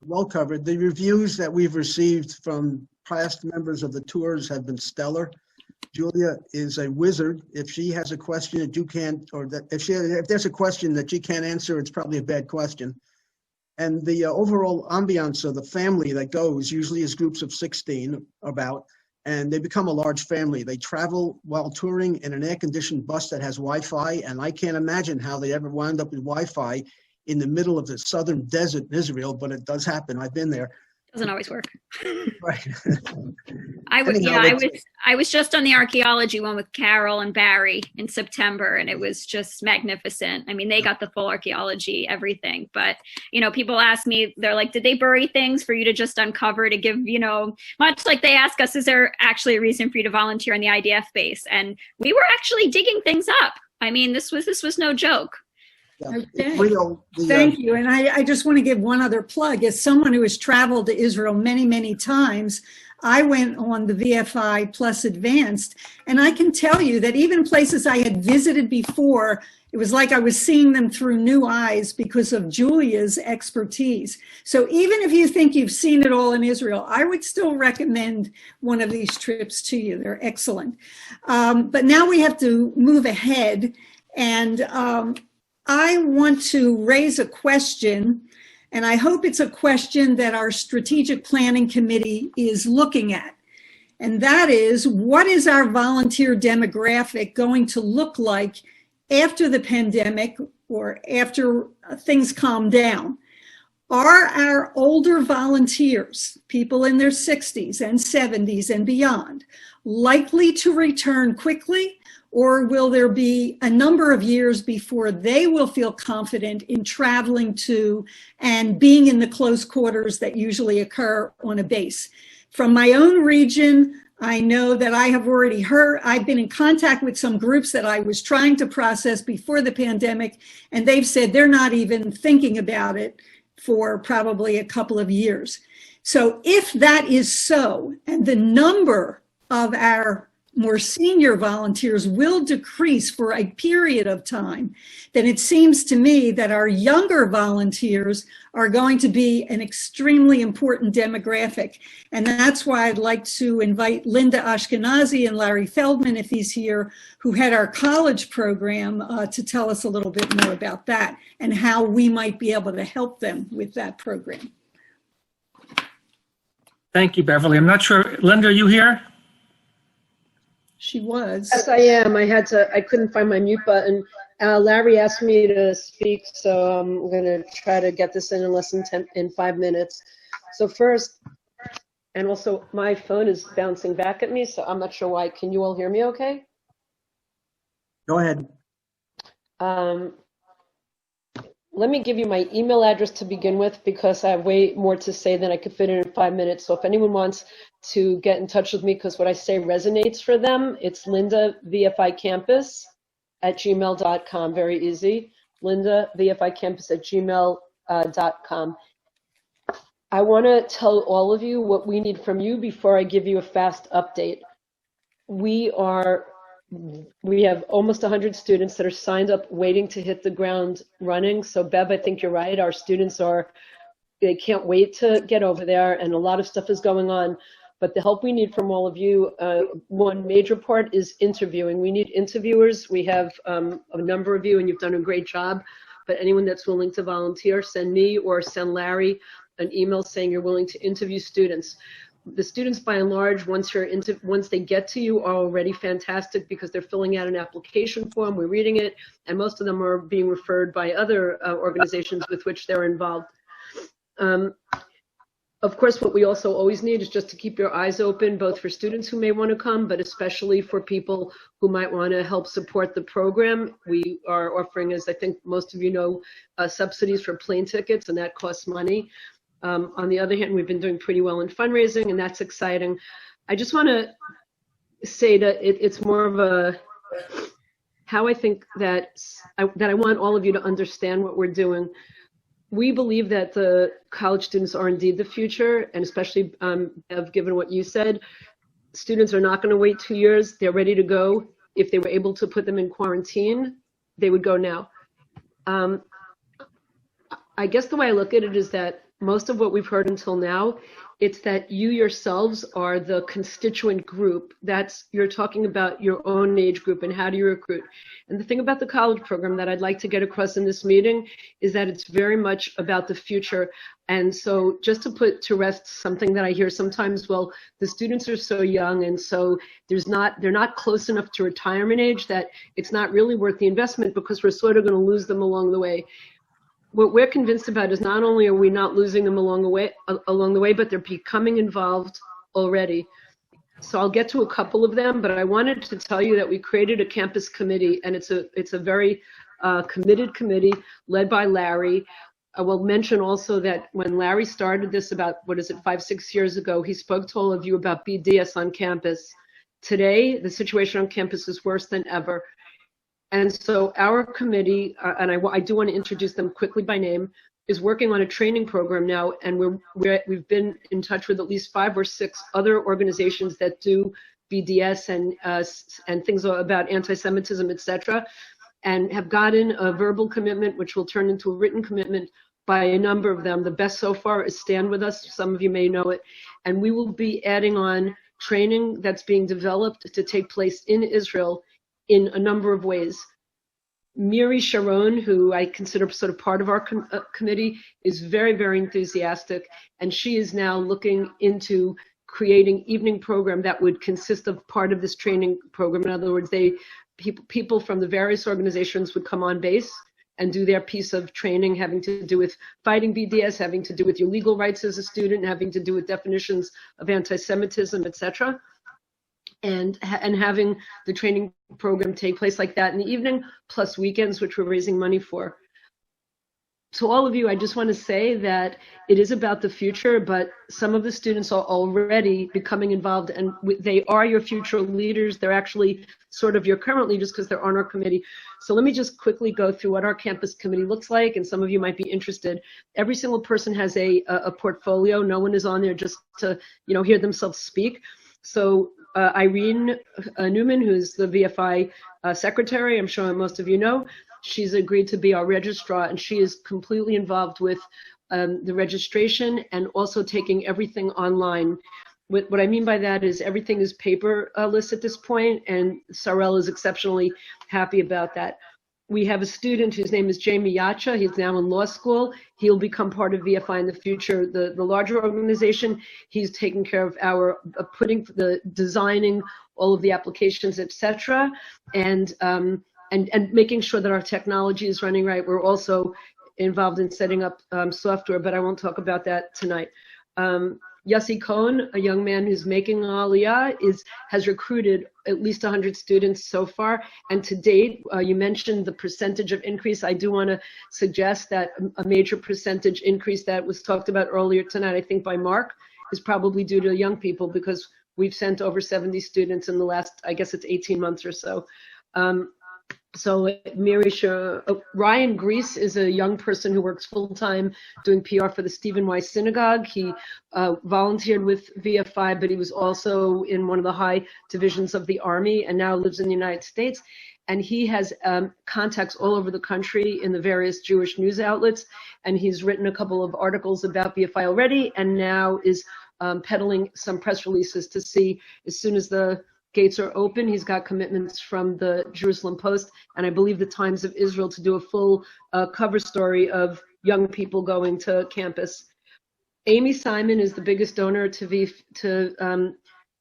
Well covered. The reviews that we've received from past members of the tours have been stellar. Julia is a wizard. If she has a question that you can't, or that if there's a question that she can't answer, it's probably a bad question. And the overall ambiance of the family that goes usually is groups of 16 about, and they become a large family. They travel while touring in an air-conditioned bus that has Wi-Fi, and I can't imagine how they ever wind up with Wi-Fi in the middle of the southern desert in Israel, but it does happen. I've been there. Doesn't always work. Right. I was just on the archaeology one with Carol and Barry in September, and it was just magnificent. I mean, they got the full archaeology, everything. But, you know, people ask me, they're like, did they bury things for you to just uncover to give, you know, much like they ask us, is there actually a reason for you to volunteer in the IDF base? And we were actually digging things up. I mean, this was no joke. Okay. Thank you. And I just want to give one other plug. As someone who has traveled to Israel many, many times, I went on the VFI Plus Advanced, and I can tell you that even places I had visited before, it was like I was seeing them through new eyes because of Julia's expertise. So even if you think you've seen it all in Israel, I would still recommend one of these trips to you. They're excellent. But now we have to move ahead, and I want to raise a question, and I hope it's a question that our Strategic Planning Committee is looking at. And that is, what is our volunteer demographic going to look like after the pandemic or after things calm down? Are our older volunteers, people in their 60s and 70s and beyond, likely to return quickly? Or will there be a number of years before they will feel confident in traveling to and being in the close quarters that usually occur on a base? From my own region, I know that I have already heard, I've been in contact with some groups that I was trying to process before the pandemic, and they've said they're not even thinking about it for probably a couple of years. So if that is so, and the number of our more senior volunteers will decrease for a period of time, then it seems to me that our younger volunteers are going to be an extremely important demographic. And that's why I'd like to invite Linda Ashkenazi and Larry Feldman, if he's here, who had our college program, to tell us a little bit more about that and how we might be able to help them with that program. Thank you, Beverly. I'm not sure, Linda, are you here? She was. Yes, I am. I couldn't find my mute button. Larry asked me to speak, so I'm going to try to get this in less than 5 minutes. So first, and also my phone is bouncing back at me, so I'm not sure why. Can you all hear me okay? Go ahead. Let me give you my email address to begin with, because I have way more to say than I could fit in 5 minutes. So if anyone wants to get in touch with me, because what I say resonates for them, it's lindavficampus@gmail.com. Very easy. lindavficampus@gmail.com. I want to tell all of you what we need from you before I give you a fast update. We have almost 100 students that are signed up waiting to hit the ground running. So Bev, I think you're right. Our students they can't wait to get over there, and a lot of stuff is going on. But the help we need from all of you, one major part is interviewing. We need interviewers. We have a number of you, and you've done a great job. But anyone that's willing to volunteer, send me or send Larry an email saying you're willing to interview students. The students, by and large, once they get to you, are already fantastic because they're filling out an application form, we're reading it, and most of them are being referred by other organizations with which they're involved. Of course, what we also always need is just to keep your eyes open, both for students who may want to come, but especially for people who might want to help support the program. We are offering, as I think most of you know, subsidies for plane tickets, and that costs money. On the other hand, we've been doing pretty well in fundraising, and that's exciting. I just want to say that it's more of a how I think that I want all of you to understand what we're doing. We believe that the college students are indeed the future, and especially given what you said, students are not going to wait 2 years. They're ready to go. If they were able to put them in quarantine, they would go now. I guess the way I look at it is that most of what we've heard until now, it's that you yourselves are the constituent group. You're talking about your own age group and how do you recruit. And the thing about the college program that I'd like to get across in this meeting is that it's very much about the future. And so just to put to rest something that I hear sometimes, well, the students are so young and so they're not close enough to retirement age that it's not really worth the investment because we're sort of going to lose them along the way. What we're convinced about is not only are we not losing them along the way, but they're becoming involved already. So I'll get to a couple of them, but I wanted to tell you that we created a campus committee, and it's a very committed committee led by Larry. I will mention also that when Larry started this about, 5-6 years ago, he spoke to all of you about BDS on campus. Today, the situation on campus is worse than ever. And so our committee, and I do want to introduce them quickly by name, is working on a training program now, and we've been in touch with at least 5 or 6 other organizations that do BDS and things about anti-Semitism, etc., and have gotten a verbal commitment, which will turn into a written commitment by a number of them. The best so far is Stand With Us. Some of you may know it. And we will be adding on training that's being developed to take place in Israel in a number of ways. Miri Sharon, who I consider sort of part of our committee, is very, very enthusiastic, and she is now looking into creating evening program that would consist of part of this training program. In other words, people from the various organizations would come on base and do their piece of training having to do with fighting BDS, having to do with your legal rights as a student, having to do with definitions of anti-Semitism, etc., and having the training program take place like that in the evening, plus weekends, which we're raising money for. To all of you, I just want to say that it is about the future, but some of the students are already becoming involved, and they are your future leaders. They're actually sort of your current leaders because they're on our committee. So let me just quickly go through what our campus committee looks like, and some of you might be interested. Every single person has a portfolio. No one is on there just to hear themselves speak. So Irene Newman, who's the VFI secretary, I'm sure most of you know, she's agreed to be our registrar, and she is completely involved with the registration and also taking everything online. What I mean by that is everything is paperless at this point, and Sarel is exceptionally happy about that. We have a student whose name is Jamie Yacha. He's now in law school. He'll become part of VFI in the future. The larger organization, he's taking care of our designing all of the applications, etc., and making sure that our technology is running right. We're also involved in setting up software, but I won't talk about that tonight. Yossi Cohen, a young man who's making Aliyah, has recruited at least 100 students so far. And to date, you mentioned the percentage of increase. I do want to suggest that a major percentage increase that was talked about earlier tonight, I think by Mark, is probably due to young people, because we've sent over 70 students in the last, I guess it's 18 months or so. So Ryan Grease is a young person who works full-time doing PR for the Stephen Weiss Synagogue. He volunteered with VFI, but he was also in one of the high divisions of the Army and now lives in the United States. And he has contacts all over the country in the various Jewish news outlets. And he's written a couple of articles about VFI already, and now is peddling some press releases to see as soon as the gates are open. He's got commitments from the Jerusalem Post and I believe the Times of Israel to do a full cover story of young people going to campus. Amy Simon is the biggest donor to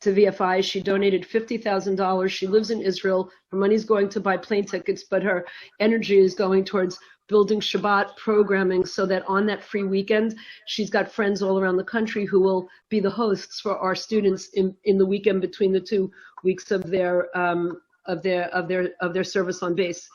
VFI. She donated $50,000. She lives in Israel. Her money's going to buy plane tickets, but her energy is going towards building Shabbat programming so that on that free weekend, she's got friends all around the country who will be the hosts for our students in the weekend between the 2 weeks of their service on base.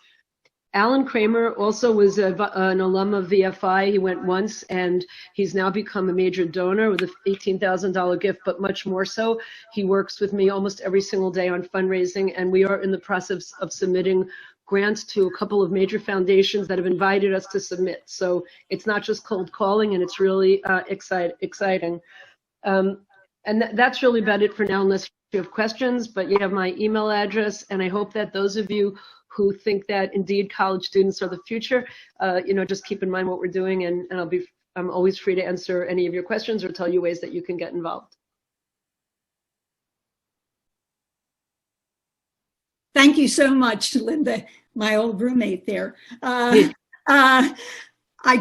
Alan Kramer also was an alum of VFI. He went once, and he's now become a major donor with an $18,000 gift, but much more so. He works with me almost every single day on fundraising, and we are in the process of submitting grants to a couple of major foundations that have invited us to submit. So it's not just cold calling, and it's really exciting. And that's really about it for now, unless you have questions, but you have my email address, and I hope that those of you who think that indeed college students are the future, just keep in mind what we're doing, and I'm always free to answer any of your questions or tell you ways that you can get involved. Thank you so much, Linda, my old roommate there. I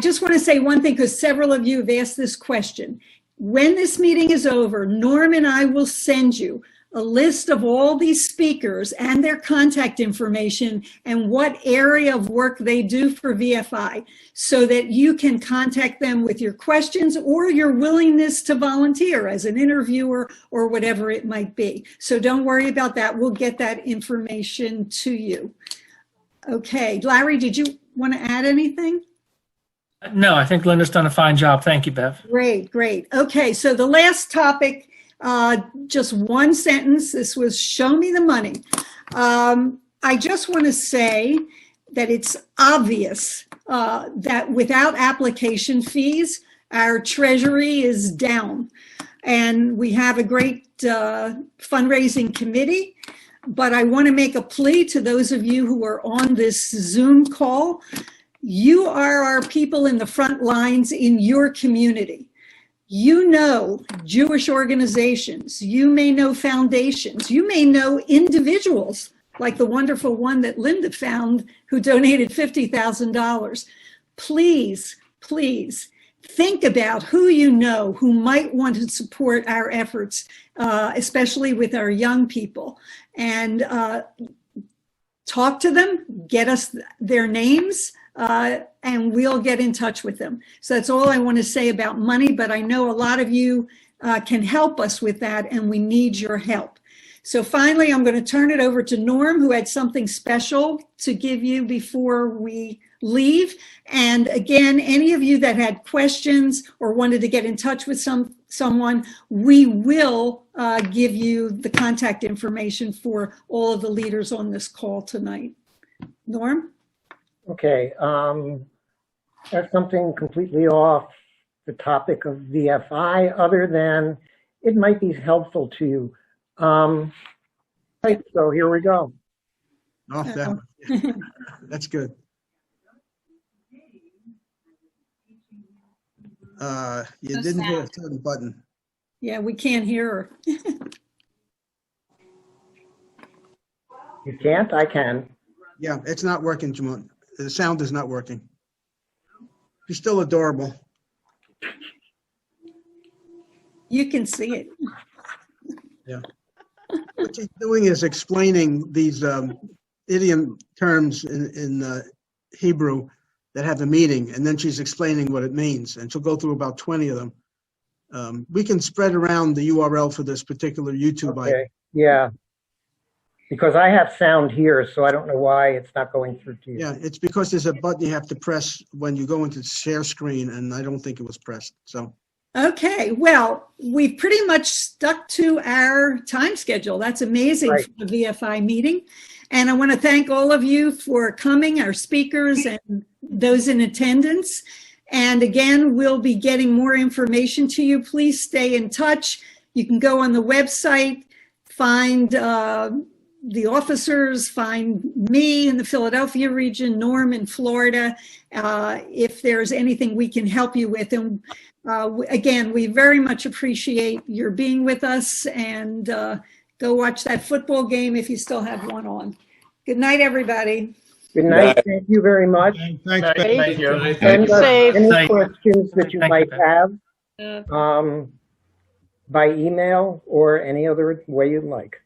just want to say one thing, because several of you have asked this question. When this meeting is over, Norm and I will send you a list of all these speakers and their contact information and what area of work they do for VFI, so that you can contact them with your questions or your willingness to volunteer as an interviewer or whatever it might be. So don't worry about that. We'll get that information to you. Okay, Larry, did you want to add anything? No, I think Linda's done a fine job. Thank you, Bev. Great, great. Okay, so the last topic, just one sentence. This was show me the money. I just want to say that it's obvious that without application fees, our treasury is down. And we have a great fundraising committee. But I want to make a plea to those of you who are on this Zoom call. You are our people in the front lines in your community. You know Jewish organizations, you may know foundations, you may know individuals, like the wonderful one that Linda found who donated $50,000. Please, please think about who you know who might want to support our efforts, especially with our young people. And talk to them, get us their names, and we'll get in touch with them. So that's all I want to say about money, but I know a lot of you can help us with that, and we need your help. So finally, I'm going to turn it over to Norm, who had something special to give you before we leave. And again, any of you that had questions or wanted to get in touch with someone, we will give you the contact information for all of the leaders on this call tonight. Norm? Okay, that's something completely off the topic of VFI, other than it might be helpful to you. Right, so here we go. Off that one. That's good. You didn't hit a certain button. Yeah, we can't hear her. You can't? I can. Yeah, it's not working, Jamon. The sound is not working. She's still adorable. You can see it. Yeah. What she's doing is explaining these idiom terms in Hebrew that have a meaning, and then she's explaining what it means, and she'll go through about 20 of them. We can spread around the URL for this particular YouTube. Okay. Yeah. Because I have sound here, so I don't know why it's not going through to you. Yeah, it's because there's a button you have to press when you go into share screen, and I don't think it was pressed. So. Okay, well, we've pretty much stuck to our time schedule. That's amazing for the VFI meeting. And I want to thank all of you for coming, our speakers and those in attendance. And again, we'll be getting more information to you. Please stay in touch. You can go on the website, find the officers, find me in the Philadelphia region, Norm in Florida, if there's anything we can help you with. And again, we very much appreciate your being with us, and go watch that football game if you still have one on. Good night, everybody. Good night. Thank you very much. Thanks, Bev. Thank you. And any questions that you might have by email or any other way you'd like.